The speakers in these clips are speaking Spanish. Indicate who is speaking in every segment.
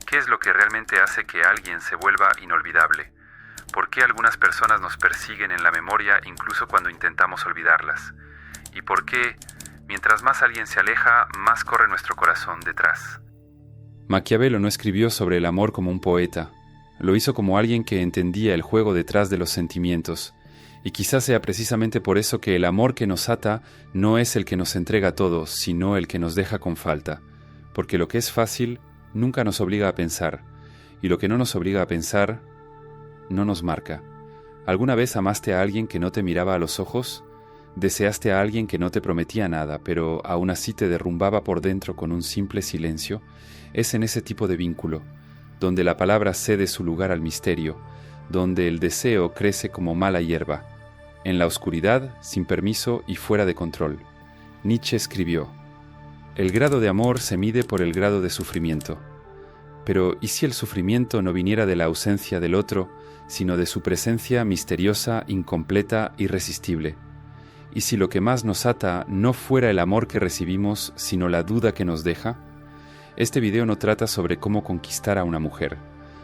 Speaker 1: ¿Qué es lo que realmente hace que alguien se vuelva inolvidable? ¿Por qué algunas personas nos persiguen en la memoria incluso cuando intentamos olvidarlas? ¿Y por qué, mientras más alguien se aleja, más corre nuestro corazón detrás?
Speaker 2: Maquiavelo no escribió sobre el amor como un poeta. Lo hizo como alguien que entendía el juego detrás de los sentimientos. Y quizás sea precisamente por eso que el amor que nos ata no es el que nos entrega todo, sino el que nos deja con falta. Porque lo que es fácil nunca nos obliga a pensar, y lo que no nos obliga a pensar no nos marca. ¿Alguna vez amaste a alguien que no te miraba a los ojos? ¿Deseaste a alguien que no te prometía nada, pero aún así te derrumbaba por dentro con un simple silencio? Es en ese tipo de vínculo, donde la palabra cede su lugar al misterio, donde el deseo crece como mala hierba, en la oscuridad, sin permiso y fuera de control. Nietzsche escribió: el grado de amor se mide por el grado de sufrimiento. Pero ¿y si el sufrimiento no viniera de la ausencia del otro, sino de su presencia misteriosa, incompleta, irresistible? ¿Y si lo que más nos ata no fuera el amor que recibimos, sino la duda que nos deja? Este video no trata sobre cómo conquistar a una mujer.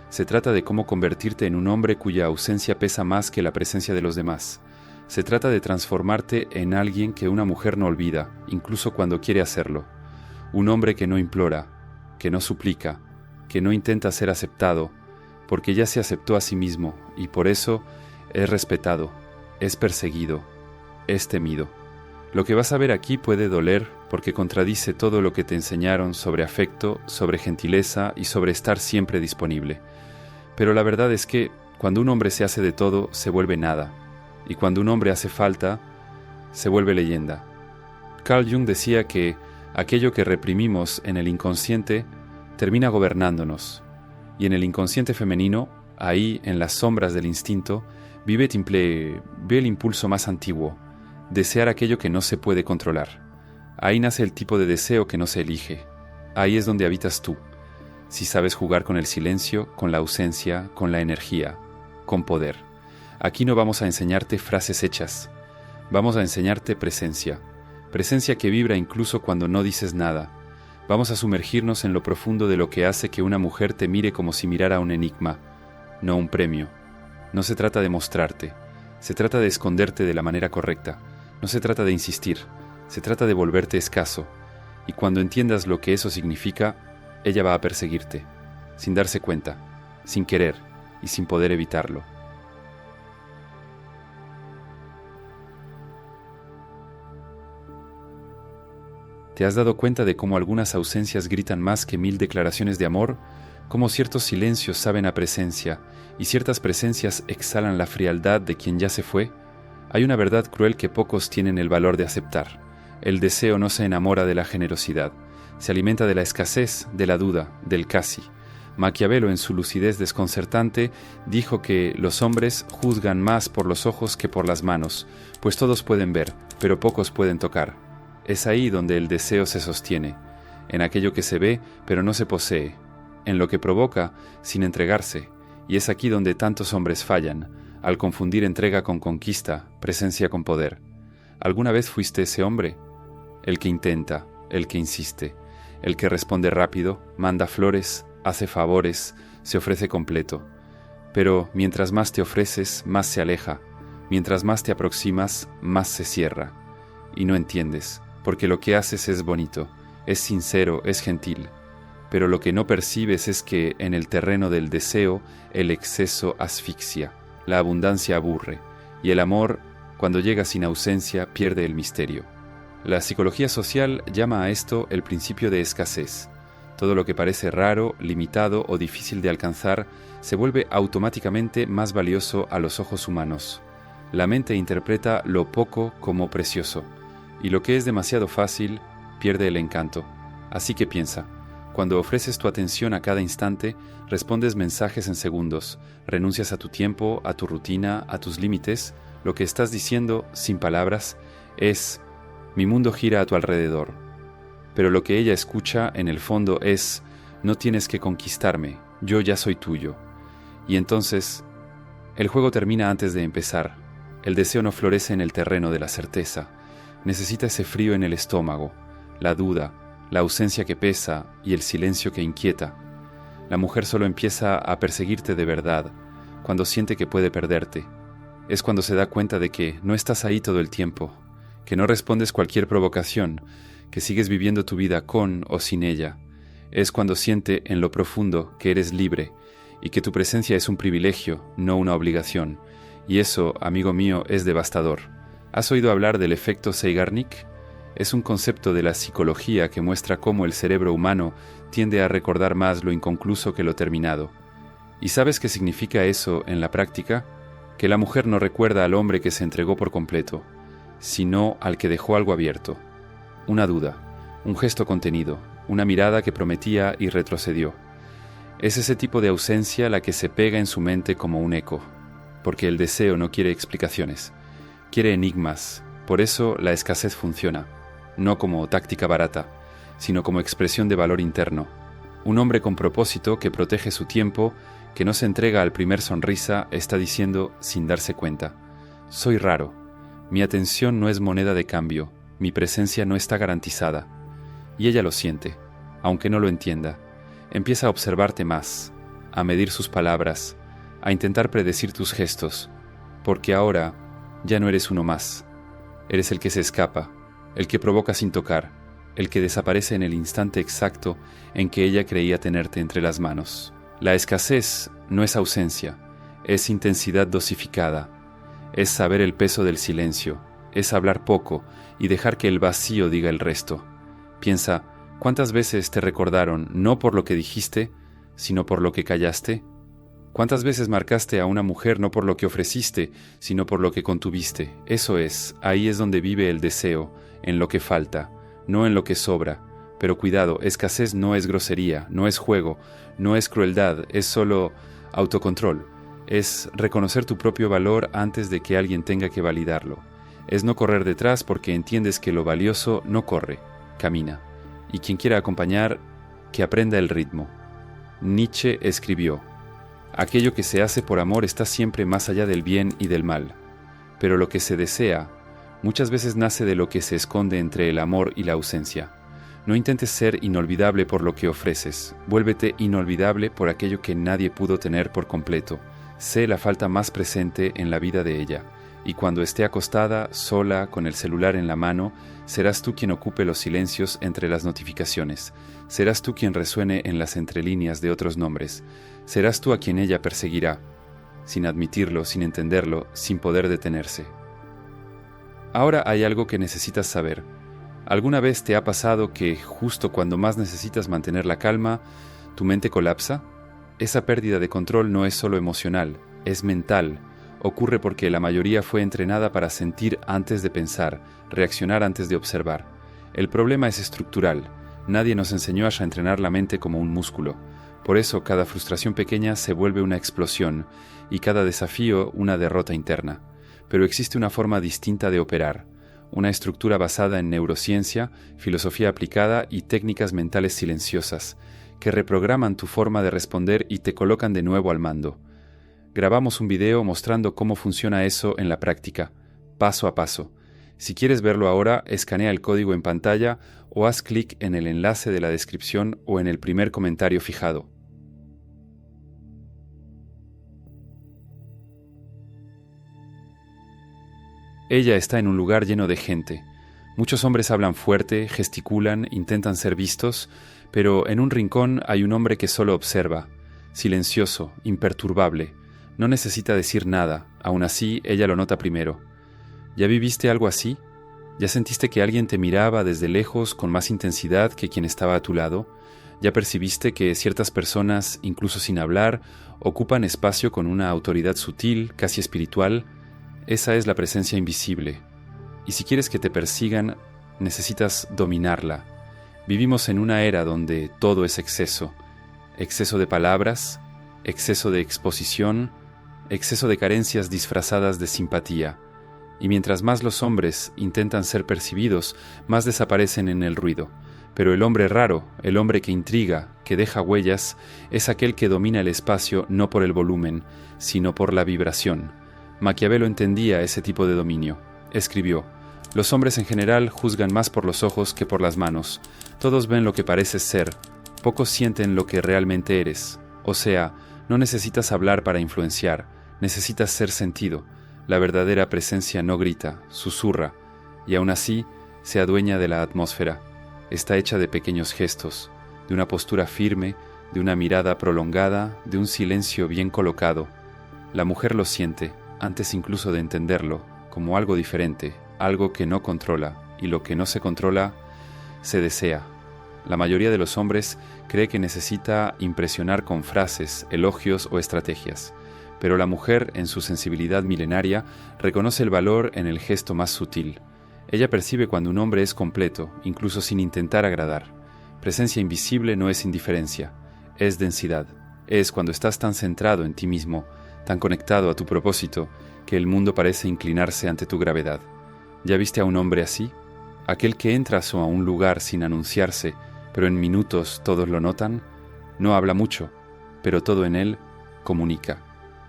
Speaker 2: Se trata de cómo convertirte en un hombre cuya ausencia pesa más que la presencia de los demás. Se trata de transformarte en alguien que una mujer no olvida, incluso cuando quiere hacerlo. Un hombre que no implora, que no suplica, que no intenta ser aceptado, porque ya se aceptó a sí mismo y por eso es respetado, es perseguido, es temido. Lo que vas a ver aquí puede doler porque contradice todo lo que te enseñaron sobre afecto, sobre gentileza y sobre estar siempre disponible. Pero la verdad es que cuando un hombre se hace de todo, se vuelve nada. Y cuando un hombre hace falta, se vuelve leyenda. Carl Jung decía que aquello que reprimimos en el inconsciente termina gobernándonos. Y en el inconsciente femenino, ahí en las sombras del instinto, ve el impulso más antiguo, desear aquello que no se puede controlar. Ahí nace el tipo de deseo que no se elige. Ahí es donde habitas tú. Si sabes jugar con el silencio, con la ausencia, con la energía, con poder. Aquí no vamos a enseñarte frases hechas. Vamos a enseñarte presencia. Presencia que vibra incluso cuando no dices nada. Vamos a sumergirnos en lo profundo de lo que hace que una mujer te mire como si mirara un enigma, no un premio. No se trata de mostrarte. Se trata de esconderte de la manera correcta. No se trata de insistir. Se trata de volverte escaso. Y cuando entiendas lo que eso significa, ella va a perseguirte, sin darse cuenta, sin querer y sin poder evitarlo. ¿Te has dado cuenta de cómo algunas ausencias gritan más que 1000 declaraciones de amor? Cómo ciertos silencios saben a presencia y ciertas presencias exhalan la frialdad de quien ya se fue? Hay una verdad cruel que pocos tienen el valor de aceptar. El deseo no se enamora de la generosidad. Se alimenta de la escasez, de la duda, del casi. Maquiavelo, en su lucidez desconcertante, dijo que los hombres juzgan más por los ojos que por las manos, pues todos pueden ver, pero pocos pueden tocar. Es ahí donde el deseo se sostiene, en aquello que se ve, pero no se posee, en lo que provoca, sin entregarse, y es aquí donde tantos hombres fallan, al confundir entrega con conquista, presencia con poder. ¿Alguna vez fuiste ese hombre? El que intenta, el que insiste, el que responde rápido, manda flores, hace favores, se ofrece completo. Pero mientras más te ofreces, más se aleja, mientras más te aproximas, más se cierra. Y no entiendes, porque lo que haces es bonito, es sincero, es gentil. Pero lo que no percibes es que en el terreno del deseo, el exceso asfixia, la abundancia aburre, y el amor, cuando llega sin ausencia, pierde el misterio. La psicología social llama a esto el principio de escasez. Todo lo que parece raro, limitado o difícil de alcanzar se vuelve automáticamente más valioso a los ojos humanos. La mente interpreta lo poco como precioso, y lo que es demasiado fácil pierde el encanto. Así que piensa, cuando ofreces tu atención a cada instante, respondes mensajes en segundos, renuncias a tu tiempo, a tu rutina, a tus límites, lo que estás diciendo, sin palabras, es: mi mundo gira a tu alrededor. Pero lo que ella escucha, en el fondo, es: no tienes que conquistarme, yo ya soy tuyo. Y entonces, el juego termina antes de empezar. El deseo no florece en el terreno de la certeza. Necesita ese frío en el estómago, la duda, la ausencia que pesa y el silencio que inquieta. La mujer solo empieza a perseguirte de verdad cuando siente que puede perderte. Es cuando se da cuenta de que no estás ahí todo el tiempo, que no respondes cualquier provocación, que sigues viviendo tu vida con o sin ella. Es cuando siente en lo profundo que eres libre y que tu presencia es un privilegio, no una obligación. Y eso, amigo mío, es devastador. ¿Has oído hablar del efecto Zeigarnik? Es un concepto de la psicología que muestra cómo el cerebro humano tiende a recordar más lo inconcluso que lo terminado. ¿Y sabes qué significa eso en la práctica? Que la mujer no recuerda al hombre que se entregó por completo, sino al que dejó algo abierto. Una duda, un gesto contenido, una mirada que prometía y retrocedió. Es ese tipo de ausencia la que se pega en su mente como un eco, porque el deseo no quiere explicaciones, quiere enigmas. Por eso la escasez funciona, no como táctica barata, sino como expresión de valor interno. Un hombre con propósito que protege su tiempo, que no se entrega al primer sonrisa, está diciendo sin darse cuenta: soy raro, mi atención no es moneda de cambio, mi presencia no está garantizada. Y ella lo siente, aunque no lo entienda. Empieza a observarte más, a medir sus palabras, a intentar predecir tus gestos, porque ahora ya no eres uno más. Eres el que se escapa, el que provoca sin tocar, el que desaparece en el instante exacto en que ella creía tenerte entre las manos. La escasez no es ausencia, es intensidad dosificada, es saber el peso del silencio, es hablar poco y dejar que el vacío diga el resto. Piensa, ¿cuántas veces te recordaron no por lo que dijiste, sino por lo que callaste? ¿Cuántas veces marcaste a una mujer no por lo que ofreciste, sino por lo que contuviste? Eso es, ahí es donde vive el deseo, en lo que falta, no en lo que sobra. Pero cuidado, escasez no es grosería, no es juego, no es crueldad, es solo autocontrol. Es reconocer tu propio valor antes de que alguien tenga que validarlo. Es no correr detrás porque entiendes que lo valioso no corre, camina. Y quien quiera acompañar, que aprenda el ritmo. Nietzsche escribió: aquello que se hace por amor está siempre más allá del bien y del mal. Pero lo que se desea muchas veces nace de lo que se esconde entre el amor y la ausencia. No intentes ser inolvidable por lo que ofreces. Vuélvete inolvidable por aquello que nadie pudo tener por completo. Sé la falta más presente en la vida de ella. Y cuando esté acostada, sola, con el celular en la mano, serás tú quien ocupe los silencios entre las notificaciones. Serás tú quien resuene en las entrelíneas de otros nombres. Serás tú a quien ella perseguirá, sin admitirlo, sin entenderlo, sin poder detenerse. Ahora hay algo que necesitas saber. ¿Alguna vez te ha pasado que, justo cuando más necesitas mantener la calma, tu mente colapsa? Esa pérdida de control no es solo emocional, es mental. Ocurre porque la mayoría fue entrenada para sentir antes de pensar, reaccionar antes de observar. El problema es estructural. Nadie nos enseñó a entrenar la mente como un músculo. Por eso cada frustración pequeña se vuelve una explosión y cada desafío una derrota interna. Pero existe una forma distinta de operar, una estructura basada en neurociencia, filosofía aplicada y técnicas mentales silenciosas, que reprograman tu forma de responder y te colocan de nuevo al mando. Grabamos un video mostrando cómo funciona eso en la práctica, paso a paso. Si quieres verlo ahora, escanea el código en pantalla o haz clic en el enlace de la descripción o en el primer comentario fijado. Ella está en un lugar lleno de gente. Muchos hombres hablan fuerte, gesticulan, intentan ser vistos, pero en un rincón hay un hombre que solo observa, silencioso, imperturbable. No necesita decir nada, aún así ella lo nota primero. ¿Ya viviste algo así? ¿Ya sentiste que alguien te miraba desde lejos con más intensidad que quien estaba a tu lado? ¿Ya percibiste que ciertas personas, incluso sin hablar, ocupan espacio con una autoridad sutil, casi espiritual? Esa es la presencia invisible. Y si quieres que te persigan, necesitas dominarla. Vivimos en una era donde todo es exceso. Exceso de palabras, exceso de exposición, exceso de carencias disfrazadas de simpatía. Y mientras más los hombres intentan ser percibidos, más desaparecen en el ruido. Pero el hombre raro, el hombre que intriga, que deja huellas, es aquel que domina el espacio no por el volumen, sino por la vibración. Maquiavelo entendía ese tipo de dominio. Escribió: los hombres en general juzgan más por los ojos que por las manos. Todos ven lo que pareces ser, Pocos sienten lo que realmente eres. O sea, no necesitas hablar para influenciar, necesitas ser sentido. La verdadera presencia no grita, susurra, y aún así se adueña de la atmósfera. Está hecha de pequeños gestos, de una postura firme, de una mirada prolongada, de un silencio bien colocado. La mujer lo siente, antes incluso de entenderlo, como algo diferente, algo que no controla, y lo que no se controla, se desea. La mayoría de los hombres cree que necesita impresionar con frases, elogios o estrategias, pero la mujer, en su sensibilidad milenaria, reconoce el valor en el gesto más sutil. Ella percibe cuando un hombre es completo, incluso sin intentar agradar. Presencia invisible no es indiferencia, es densidad. Es cuando estás tan centrado en ti mismo, tan conectado a tu propósito, que el mundo parece inclinarse ante tu gravedad. ¿Ya viste a un hombre así? Aquel que entra a un lugar sin anunciarse, pero en minutos todos lo notan. No habla mucho, pero todo en él comunica.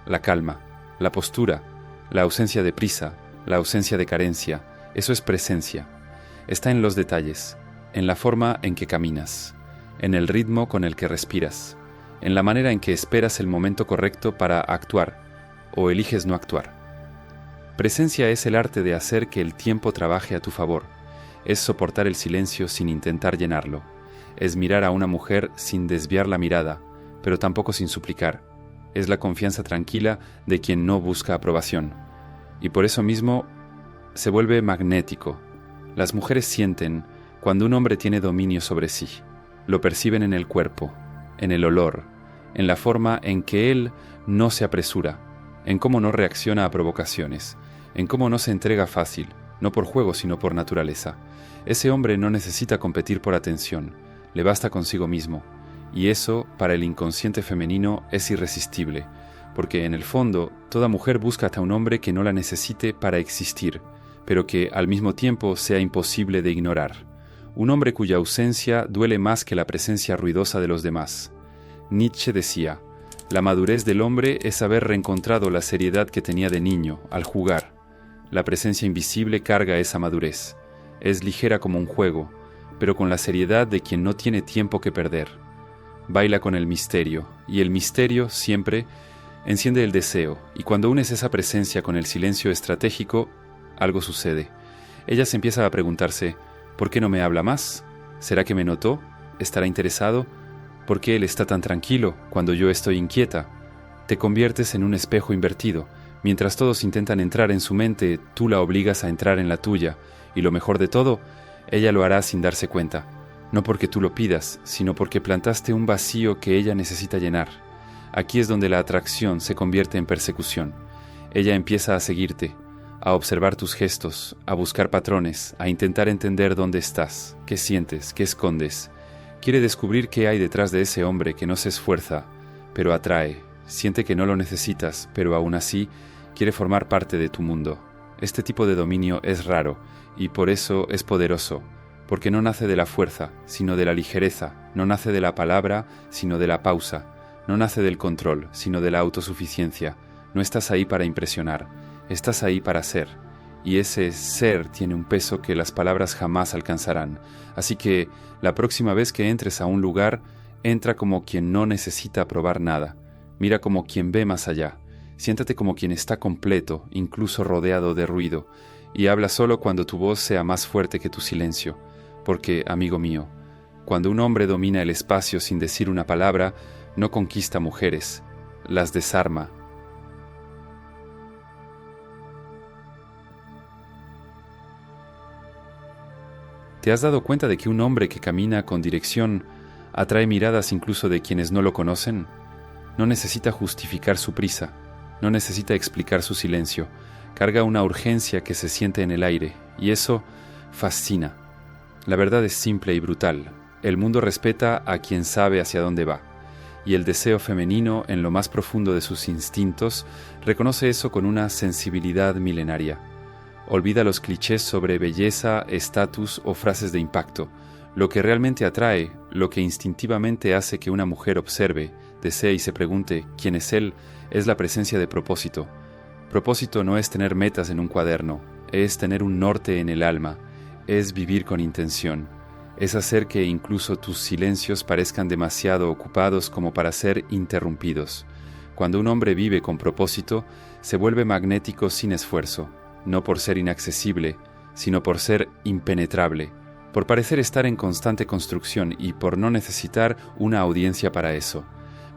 Speaker 2: La calma, la postura, la ausencia de prisa, la ausencia de carencia, eso es presencia. Está en los detalles, en la forma en que caminas, en el ritmo con el que respiras, en la manera en que esperas el momento correcto para actuar o eliges no actuar. Presencia es el arte de hacer que el tiempo trabaje a tu favor. Es soportar el silencio sin intentar llenarlo. Es mirar a una mujer sin desviar la mirada, pero tampoco sin suplicar. Es la confianza tranquila de quien no busca aprobación. Y por eso mismo se vuelve magnético. Las mujeres sienten cuando un hombre tiene dominio sobre sí. Lo perciben en el cuerpo, en el olor, en la forma en que él no se apresura, en cómo no reacciona a provocaciones, en cómo no se entrega fácil, no por juego sino por naturaleza. Ese hombre no necesita competir por atención, le basta consigo mismo, y eso para el inconsciente femenino es irresistible, porque en el fondo toda mujer busca a un hombre que no la necesite para existir, pero que al mismo tiempo sea imposible de ignorar. Un hombre cuya ausencia duele más que la presencia ruidosa de los demás. Nietzsche decía, la madurez del hombre es haber reencontrado la seriedad que tenía de niño al jugar. La presencia invisible carga esa madurez. Es ligera como un juego, pero con la seriedad de quien no tiene tiempo que perder. Baila con el misterio, y el misterio siempre enciende el deseo, y cuando unes esa presencia con el silencio estratégico, algo sucede. Ella se empieza a preguntarse, ¿por qué no me habla más? ¿Será que me notó? ¿Estará interesado? ¿Por qué él está tan tranquilo cuando yo estoy inquieta? Te conviertes en un espejo invertido. Mientras todos intentan entrar en su mente, tú la obligas a entrar en la tuya, y lo mejor de todo, ella lo hará sin darse cuenta. No porque tú lo pidas, sino porque plantaste un vacío que ella necesita llenar. Aquí es donde la atracción se convierte en persecución. Ella empieza a seguirte, a observar tus gestos, a buscar patrones, a intentar entender dónde estás, qué sientes, qué escondes. Quiere descubrir qué hay detrás de ese hombre que no se esfuerza, pero atrae. Siente que no lo necesitas, pero aún así quiere formar parte de tu mundo. Este tipo de dominio es raro y por eso es poderoso, porque no nace de la fuerza, sino de la ligereza, no nace de la palabra, sino de la pausa, no nace del control, sino de la autosuficiencia. No estás ahí para impresionar, estás ahí para ser, y ese ser tiene un peso que las palabras jamás alcanzarán. Así que la próxima vez que entres a un lugar, entra como quien no necesita probar nada, mira como quien ve más allá, siéntate como quien está completo, incluso rodeado de ruido, y habla solo cuando tu voz sea más fuerte que tu silencio, porque, amigo mío, cuando un hombre domina el espacio sin decir una palabra, no conquista mujeres, las desarma. ¿Te has dado cuenta de que un hombre que camina con dirección atrae miradas incluso de quienes no lo conocen? No necesita justificar su prisa, no necesita explicar su silencio, carga una urgencia que se siente en el aire, y eso fascina. La verdad es simple y brutal. El mundo respeta a quien sabe hacia dónde va, y el deseo femenino, en lo más profundo de sus instintos, reconoce eso con una sensibilidad milenaria. Olvida los clichés sobre belleza, estatus o frases de impacto. Lo que realmente atrae, lo que instintivamente hace que una mujer observe, desee y se pregunte quién es él, es la presencia de propósito. Propósito no es tener metas en un cuaderno, es tener un norte en el alma, es vivir con intención. es hacer que incluso tus silencios parezcan demasiado ocupados como para ser interrumpidos. Cuando un hombre vive con propósito, se vuelve magnético sin esfuerzo, no por ser inaccesible, sino por ser impenetrable, por parecer estar en constante construcción y por no necesitar una audiencia para eso.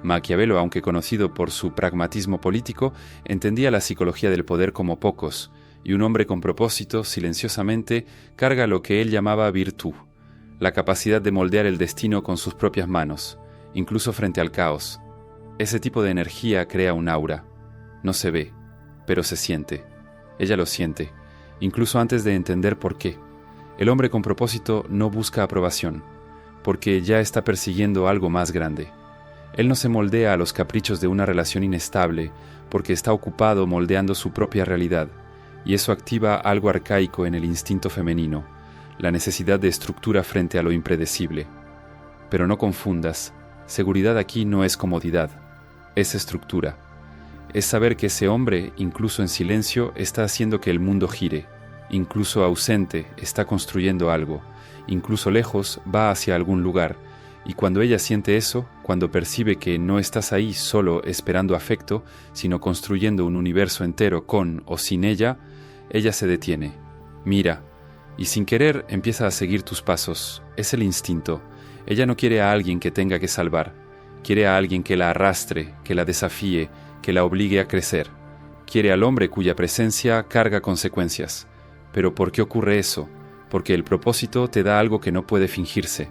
Speaker 2: Maquiavelo, aunque conocido por su pragmatismo político, entendía la psicología del poder como pocos, y un hombre con propósito, silenciosamente, carga lo que él llamaba virtud, la capacidad de moldear el destino con sus propias manos, incluso frente al caos. Ese tipo de energía crea un aura. No se ve, pero se siente. Ella lo siente, incluso antes de entender por qué. El hombre con propósito no busca aprobación, porque ya está persiguiendo algo más grande. Él no se moldea a los caprichos de una relación inestable, porque está ocupado moldeando su propia realidad, y eso activa algo arcaico en el instinto femenino, la necesidad de estructura frente a lo impredecible. Pero no confundas, seguridad aquí no es comodidad, es estructura. Es saber que ese hombre, incluso en silencio, está haciendo que el mundo gire, incluso ausente, está construyendo algo, incluso lejos, va hacia algún lugar, y cuando ella siente eso, cuando percibe que no estás ahí solo esperando afecto, sino construyendo un universo entero con o sin ella, ella se detiene, mira, y sin querer empieza a seguir tus pasos. Es el instinto. Ella no quiere a alguien que tenga que salvar. Quiere a alguien que la arrastre, que la desafíe, que la obligue a crecer. Quiere al hombre cuya presencia carga consecuencias. ¿Pero por qué ocurre eso? Porque el propósito te da algo que no puede fingirse.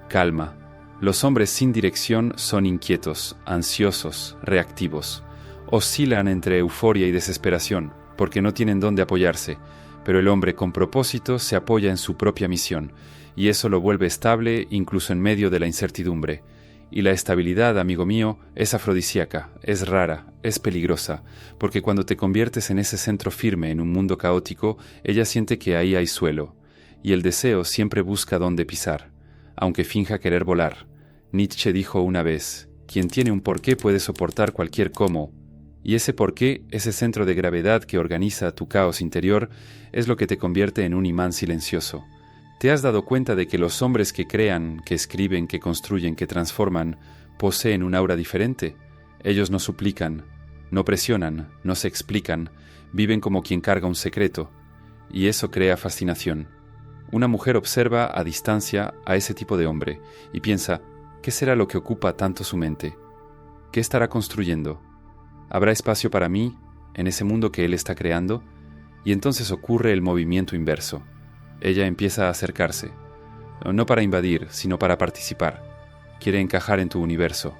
Speaker 2: Calma. Los hombres sin dirección son inquietos, ansiosos, reactivos. Oscilan entre euforia y desesperación, porque no tienen dónde apoyarse. Pero el hombre con propósito se apoya en su propia misión, y eso lo vuelve estable incluso en medio de la incertidumbre. Y la estabilidad, amigo mío, es afrodisíaca, es rara, es peligrosa, porque cuando te conviertes en ese centro firme en un mundo caótico, ella siente que ahí hay suelo, y el deseo siempre busca dónde pisar, aunque finja querer volar. Nietzsche dijo una vez, quien tiene un porqué puede soportar cualquier cómo, y ese porqué, ese centro de gravedad que organiza tu caos interior, es lo que te convierte en un imán silencioso. ¿Te has dado cuenta de que los hombres que crean, que escriben, que construyen, que transforman, poseen un aura diferente? Ellos no suplican, no presionan, no se explican, viven como quien carga un secreto, y eso crea fascinación. Una mujer observa a distancia a ese tipo de hombre y piensa, ¿qué será lo que ocupa tanto su mente? ¿Qué estará construyendo? ¿Habrá espacio para mí en ese mundo que él está creando? Y entonces ocurre el movimiento inverso. Ella empieza a acercarse, no para invadir, sino para participar. Quiere encajar en tu universo.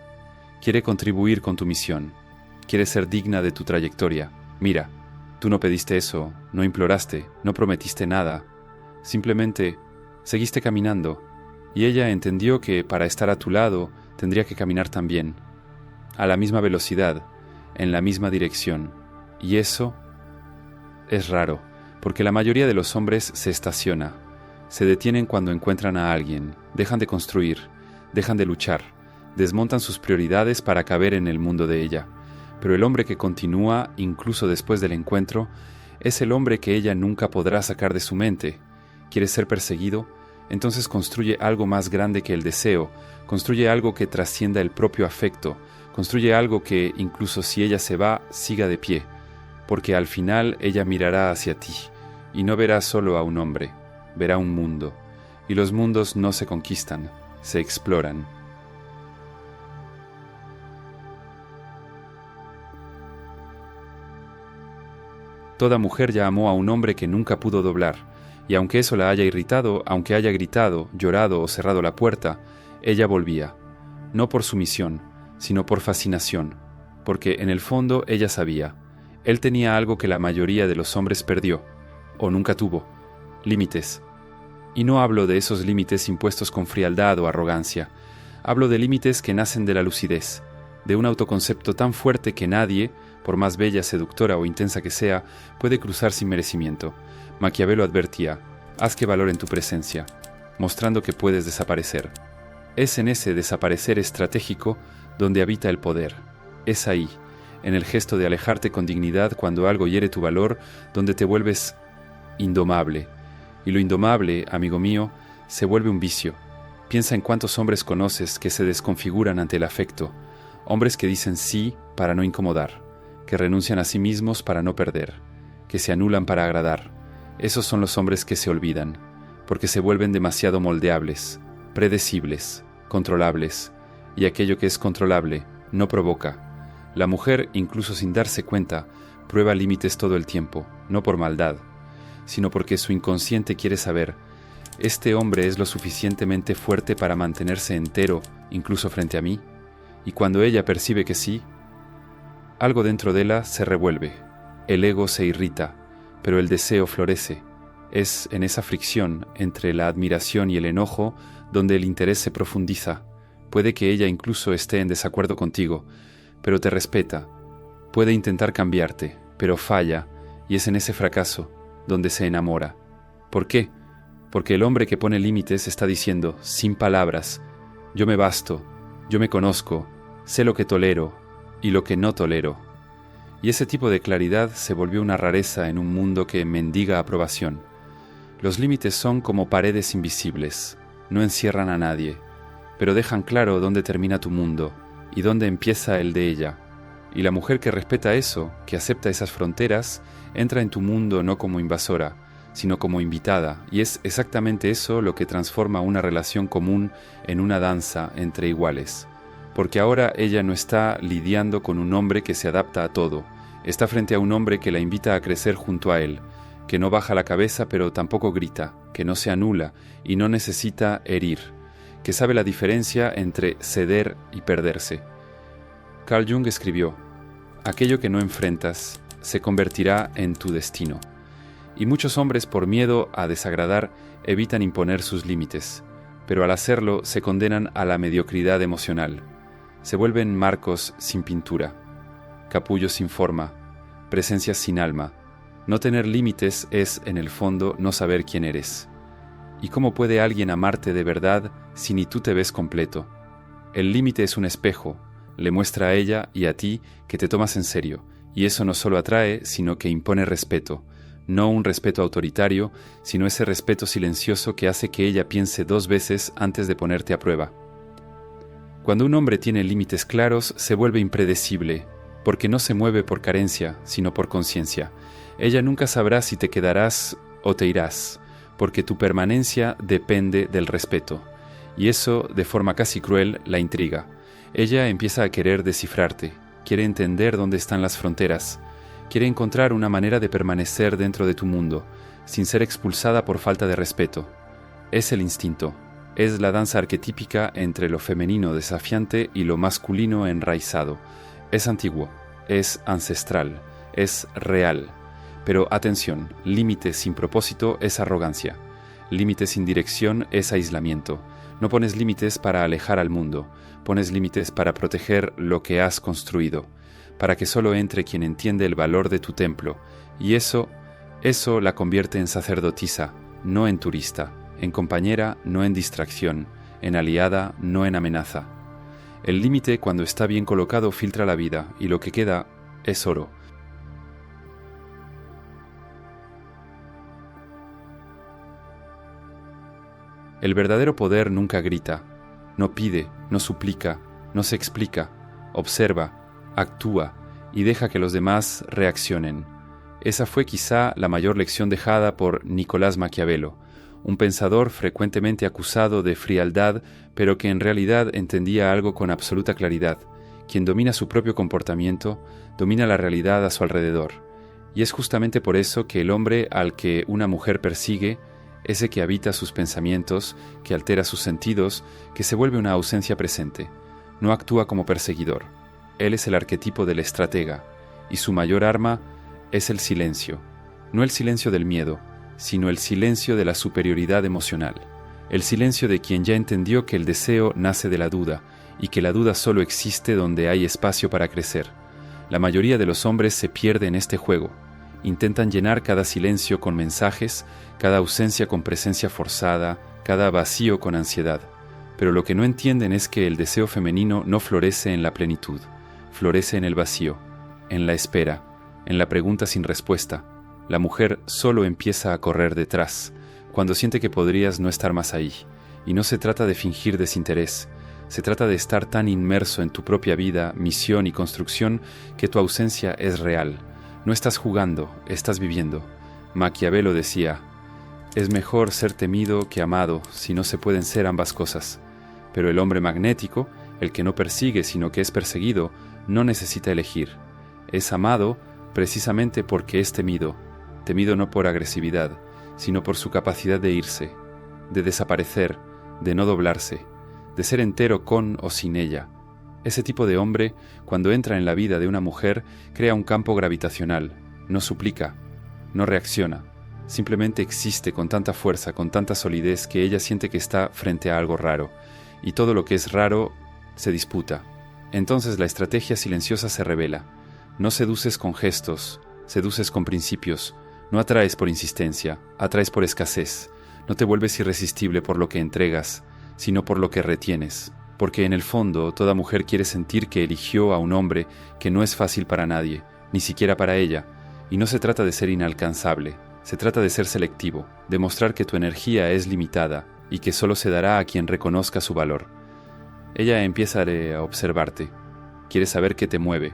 Speaker 2: Quiere contribuir con tu misión. Quiere ser digna de tu trayectoria. Mira, tú no pediste eso, no imploraste, no prometiste nada. Simplemente seguiste caminando, y ella entendió que para estar a tu lado tendría que caminar también, a la misma velocidad, en la misma dirección. Y eso es raro, porque la mayoría de los hombres se estaciona, se detienen cuando encuentran a alguien, dejan de construir, dejan de luchar, desmontan sus prioridades para caber en el mundo de ella. Pero el hombre que continúa, incluso después del encuentro, es el hombre que ella nunca podrá sacar de su mente. ¿Quiere ser perseguido? Entonces construye algo más grande que el deseo, construye algo que trascienda el propio afecto, construye algo que, incluso si ella se va, siga de pie, porque al final ella mirará hacia ti, y no verá solo a un hombre, verá un mundo, y los mundos no se conquistan, se exploran. Toda mujer ya amó a un hombre que nunca pudo doblar, y aunque eso la haya irritado, aunque haya gritado, llorado o cerrado la puerta, ella volvía, no por sumisión, sino por fascinación, porque en el fondo ella sabía, él tenía algo que la mayoría de los hombres perdió, o nunca tuvo, límites. Y no hablo de esos límites impuestos con frialdad o arrogancia, hablo de límites que nacen de la lucidez, de un autoconcepto tan fuerte que nadie, por más bella, seductora o intensa que sea, puede cruzar sin merecimiento. Maquiavelo advertía, haz que valoren tu presencia, mostrando que puedes desaparecer. Es en ese desaparecer estratégico donde habita el poder. Es ahí, en el gesto de alejarte con dignidad cuando algo hiere tu valor, donde te vuelves indomable. Y lo indomable, amigo mío, se vuelve un vicio. Piensa en cuántos hombres conoces que se desconfiguran ante el afecto, hombres que dicen sí para no incomodar, que renuncian a sí mismos para no perder, que se anulan para agradar. Esos son los hombres que se olvidan, porque se vuelven demasiado moldeables, predecibles, controlables, y aquello que es controlable no provoca. La mujer, incluso sin darse cuenta, prueba límites todo el tiempo, no por maldad, sino porque su inconsciente quiere saber: ¿este hombre es lo suficientemente fuerte para mantenerse entero, incluso frente a mí? Y cuando ella percibe que sí, algo dentro de ella se revuelve, el ego se irrita, pero el deseo florece. Es en esa fricción entre la admiración y el enojo donde el interés se profundiza. Puede que ella incluso esté en desacuerdo contigo, pero te respeta. Puede intentar cambiarte, pero falla, y es en ese fracaso donde se enamora. ¿Por qué? Porque el hombre que pone límites está diciendo, sin palabras: yo me basto, yo me conozco, sé lo que tolero y lo que no tolero. Y ese tipo de claridad se volvió una rareza en un mundo que mendiga aprobación. Los límites son como paredes invisibles, no encierran a nadie, pero dejan claro dónde termina tu mundo y dónde empieza el de ella. Y la mujer que respeta eso, que acepta esas fronteras, entra en tu mundo no como invasora, sino como invitada, y es exactamente eso lo que transforma una relación común en una danza entre iguales. Porque ahora ella no está lidiando con un hombre que se adapta a todo, está frente a un hombre que la invita a crecer junto a él, que no baja la cabeza pero tampoco grita, que no se anula y no necesita herir, que sabe la diferencia entre ceder y perderse. Carl Jung escribió: aquello que no enfrentas se convertirá en tu destino. Y muchos hombres, por miedo a desagradar, evitan imponer sus límites, pero al hacerlo se condenan a la mediocridad emocional. Se vuelven marcos sin pintura, capullos sin forma, presencias sin alma. No tener límites es, en el fondo, no saber quién eres. ¿Y cómo puede alguien amarte de verdad si ni tú te ves completo? El límite es un espejo, le muestra a ella y a ti que te tomas en serio, y eso no solo atrae, sino que impone respeto. No un respeto autoritario, sino ese respeto silencioso que hace que ella piense 2 veces antes de ponerte a prueba. Cuando un hombre tiene límites claros, se vuelve impredecible, porque no se mueve por carencia, sino por conciencia. Ella nunca sabrá si te quedarás o te irás, porque tu permanencia depende del respeto, y eso, de forma casi cruel, la intriga. Ella empieza a querer descifrarte, quiere entender dónde están las fronteras, quiere encontrar una manera de permanecer dentro de tu mundo, sin ser expulsada por falta de respeto. Es el instinto, es la danza arquetípica entre lo femenino desafiante y lo masculino enraizado. Es antiguo, es ancestral, es real. Pero atención, límite sin propósito es arrogancia. Límite sin dirección es aislamiento. No pones límites para alejar al mundo, pones límites para proteger lo que has construido, para que solo entre quien entiende el valor de tu templo, y eso la convierte en sacerdotisa, no en turista, en compañera, no en distracción, en aliada, no en amenaza. El límite, cuando está bien colocado, filtra la vida, y lo que queda es oro. El verdadero poder nunca grita, no pide, no suplica, no se explica, observa, actúa y deja que los demás reaccionen. Esa fue quizá la mayor lección dejada por Nicolás Maquiavelo, un pensador frecuentemente acusado de frialdad, pero que en realidad entendía algo con absoluta claridad. Quien domina su propio comportamiento, domina la realidad a su alrededor. Y es justamente por eso que el hombre al que una mujer persigue, ese que habita sus pensamientos, que altera sus sentidos, que se vuelve una ausencia presente, no actúa como perseguidor. Él es el arquetipo del estratega, y su mayor arma es el silencio. No el silencio del miedo, sino el silencio de la superioridad emocional. El silencio de quien ya entendió que el deseo nace de la duda, y que la duda solo existe donde hay espacio para crecer. La mayoría de los hombres se pierde en este juego. Intentan llenar cada silencio con mensajes, cada ausencia con presencia forzada, cada vacío con ansiedad. Pero lo que no entienden es que el deseo femenino no florece en la plenitud, florece en el vacío, en la espera, en la pregunta sin respuesta. La mujer solo empieza a correr detrás, cuando siente que podrías no estar más ahí. Y no se trata de fingir desinterés, se trata de estar tan inmerso en tu propia vida, misión y construcción que tu ausencia es real. No estás jugando, estás viviendo. Maquiavelo decía: es mejor ser temido que amado si no se pueden ser ambas cosas. Pero el hombre magnético, el que no persigue sino que es perseguido, no necesita elegir. Es amado precisamente porque es temido no por agresividad, sino por su capacidad de irse, de desaparecer, de no doblarse, de ser entero con o sin ella. Ese tipo de hombre, cuando entra en la vida de una mujer, crea un campo gravitacional, no suplica, no reacciona, simplemente existe con tanta fuerza, con tanta solidez que ella siente que está frente a algo raro, y todo lo que es raro se disputa. Entonces la estrategia silenciosa se revela. No seduces con gestos, seduces con principios. No atraes por insistencia, atraes por escasez. No te vuelves irresistible por lo que entregas, sino por lo que retienes. Porque en el fondo toda mujer quiere sentir que eligió a un hombre que no es fácil para nadie, ni siquiera para ella. Y no se trata de ser inalcanzable, se trata de ser selectivo, de mostrar que tu energía es limitada y que solo se dará a quien reconozca su valor. Ella empieza a observarte, quiere saber qué te mueve,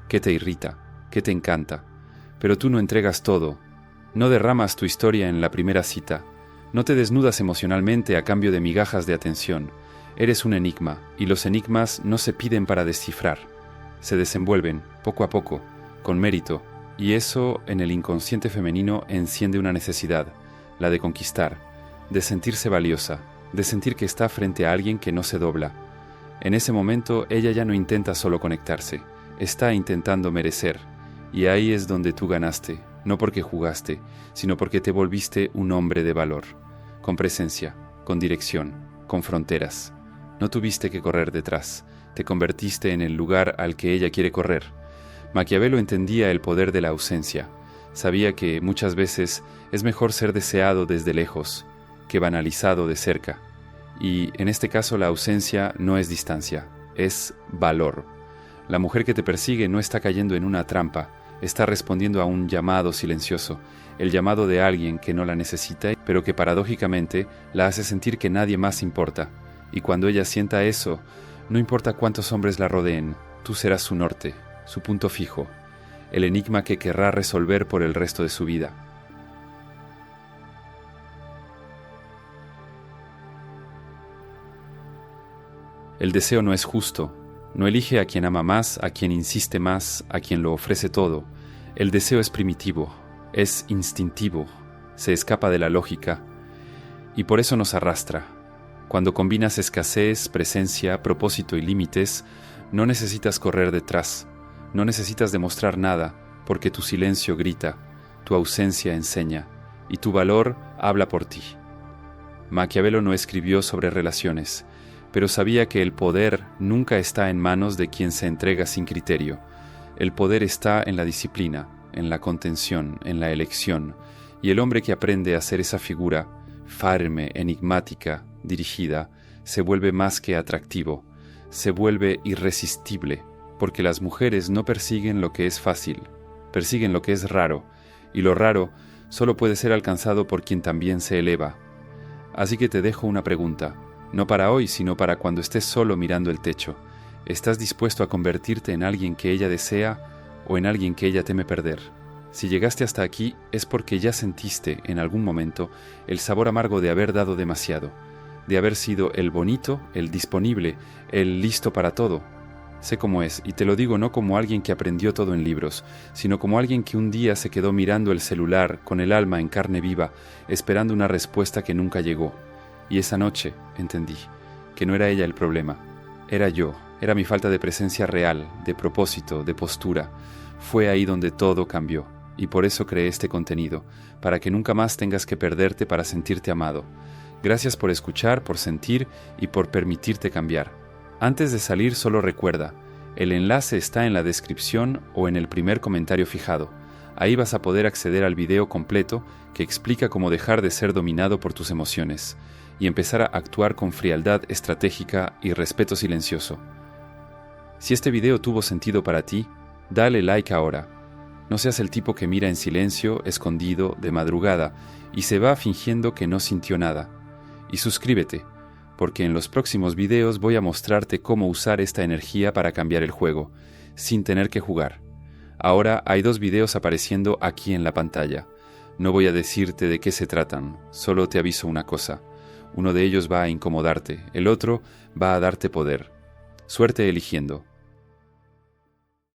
Speaker 2: qué te irrita, qué te encanta, pero tú no entregas todo, no derramas tu historia en la primera cita, no te desnudas emocionalmente a cambio de migajas de atención. Eres un enigma, y los enigmas no se piden para descifrar, se desenvuelven, poco a poco, con mérito, y eso en el inconsciente femenino enciende una necesidad, la de conquistar, de sentirse valiosa, de sentir que está frente a alguien que no se dobla. En ese momento ella ya no intenta solo conectarse, está intentando merecer, y ahí es donde tú ganaste, no porque jugaste, sino porque te volviste un hombre de valor, con presencia, con dirección, con fronteras. No tuviste que correr detrás, te convertiste en el lugar al que ella quiere correr. Maquiavelo entendía el poder de la ausencia, sabía que muchas veces es mejor ser deseado desde lejos que banalizado de cerca, y en este caso la ausencia no es distancia, es valor. La mujer que te persigue no está cayendo en una trampa, está respondiendo a un llamado silencioso, el llamado de alguien que no la necesita, pero que paradójicamente la hace sentir que nadie más importa. Y cuando ella sienta eso, no importa cuántos hombres la rodeen, tú serás su norte, su punto fijo, el enigma que querrá resolver por el resto de su vida. El deseo no es justo. No elige a quien ama más, a quien insiste más, a quien lo ofrece todo. El deseo es primitivo, es instintivo, se escapa de la lógica y por eso nos arrastra. Cuando combinas escasez, presencia, propósito y límites, no necesitas correr detrás, no necesitas demostrar nada, porque tu silencio grita, tu ausencia enseña y tu valor habla por ti. Maquiavelo no escribió sobre relaciones, pero sabía que el poder nunca está en manos de quien se entrega sin criterio. El poder está en la disciplina, en la contención, en la elección, y el hombre que aprende a ser esa figura, firme, enigmática, dirigida, se vuelve más que atractivo, se vuelve irresistible, porque las mujeres no persiguen lo que es fácil, persiguen lo que es raro, y lo raro solo puede ser alcanzado por quien también se eleva. Así que te dejo una pregunta. No para hoy, sino para cuando estés solo mirando el techo. ¿Estás dispuesto a convertirte en alguien que ella desea o en alguien que ella teme perder? Si llegaste hasta aquí es porque ya sentiste en algún momento el sabor amargo de haber dado demasiado, de haber sido el bonito, el disponible, el listo para todo. Sé cómo es, y te lo digo no como alguien que aprendió todo en libros, sino como alguien que un día se quedó mirando el celular con el alma en carne viva, esperando una respuesta que nunca llegó. Y esa noche entendí que no era ella el problema, era yo, era mi falta de presencia real, de propósito, de postura. Fue ahí donde todo cambió, y por eso creé este contenido, para que nunca más tengas que perderte para sentirte amado. Gracias por escuchar, por sentir y por permitirte cambiar. Antes de salir solo recuerda, el enlace está en la descripción o en el primer comentario fijado. Ahí vas a poder acceder al video completo que explica cómo dejar de ser dominado por tus emociones y empezar a actuar con frialdad estratégica y respeto silencioso. Si este video tuvo sentido para ti, dale like ahora. No seas el tipo que mira en silencio, escondido, de madrugada, y se va fingiendo que no sintió nada. Y suscríbete, porque en los próximos videos voy a mostrarte cómo usar esta energía para cambiar el juego, sin tener que jugar. Ahora hay 2 videos apareciendo aquí en la pantalla. No voy a decirte de qué se tratan, solo te aviso una cosa. Uno de ellos va a incomodarte, el otro va a darte poder. Suerte eligiendo.